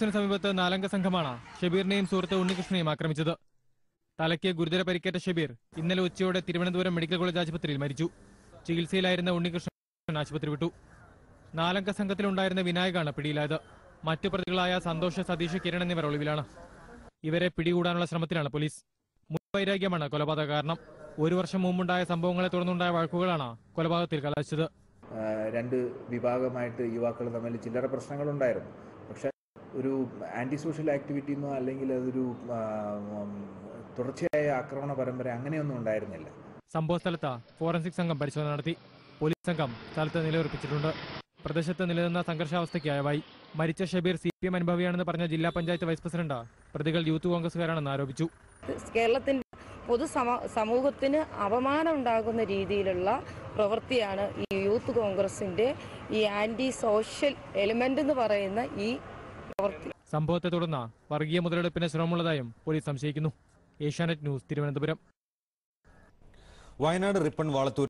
സമീപത്ത് നാലംഗ സംഘമാണ് ഷബീറിനെയും സുഹൃത്ത് ഉണ്ണികൃഷ്ണനെയും ആക്രമിച്ചത്. തലയ്ക്ക് ഗുരുതര പരിക്കേറ്റ ഷബീർ ഇന്നലെ ഉച്ചയോടെ തിരുവനന്തപുരം മെഡിക്കൽ കോളേജ് ആശുപത്രിയിൽ മരിച്ചു. ചികിത്സയിലായിരുന്ന ഉണ്ണികൃഷ്ണൻ ആശുപത്രി വിട്ടു. നാലംഗ സംഘത്തിലുണ്ടായിരുന്ന വിനായകാണ് പിടിയിലായത്. മറ്റു പ്രതികളായ സന്തോഷ്, സതീഷ്, കിരൺ എന്നിവർ ഒളിവിലാണ്. ഇവരെ പിടികൂടാനുള്ള ശ്രമത്തിലാണ് പോലീസ്. മുൻവൈരാഗ്യമാണ് കൊലപാതക കാരണം. 1 വർഷം മുമ്പുണ്ടായ സംഭവങ്ങളെ തുടർന്നുണ്ടായ വഴക്കുകളാണ് കൊലപാതകത്തിൽ കലാശിച്ചത്. രണ്ട് വിഭാഗമായിട്ട് യുവാക്കൾ തമ്മിൽ ചില്ലറ പ്രശ്നങ്ങളുണ്ടായിരുന്നു. പക്ഷെ ഒരു ആന്റി സോഷ്യൽ ആക്ടിവിറ്റി എന്നോ അല്ലെങ്കിൽ അതൊരു തുടർച്ചയായ ആക്രമണ പരമ്പര അങ്ങനെയൊന്നും ഉണ്ടായിരുന്നില്ല. സംഭവ സ്ഥലത്ത് ഫോറൻസിക് സംഘം പരിശോധന നടത്തി. പോലീസ് സംഘം സ്ഥലത്ത് നിലയുറപ്പിച്ചിട്ടുണ്ട്. പ്രദേശത്ത് നിലനിന്ന സംഘർഷാവസ്ഥയ്ക്ക് അയവായി. മരിച്ച ഷബീർ CPM അനുഭവിയാണെന്ന് പറഞ്ഞ ജില്ലാ പഞ്ചായത്ത് വൈസ് പ്രസിഡന്റ് പ്രതികൾ യൂത്ത് കോൺഗ്രസുകാരാണെന്ന് ആരോപിച്ചു. കേരളത്തിന്റെ സമൂഹത്തിന് അപമാനം ഉണ്ടാകുന്ന രീതിയിലുള്ള പ്രവൃത്തിയാണ് ഈ യൂത്ത് കോൺഗ്രസിന്റെ ഈ ആന്റി സോഷ്യൽ എലിമെന്റ് എന്ന് പറയുന്ന ഈ പ്രവൃത്തി. സംഭവത്തെ തുടർന്ന് വർഗീയ മുതലെടുപ്പിന് ശ്രമമുള്ളതായും പോലീസ് സംശയിക്കുന്നു. ഏഷ്യാനെറ്റ് ന്യൂസ്, തിരുവനന്തപുരം. വയനാട് റിപ്പൺ വാളത്തൂർ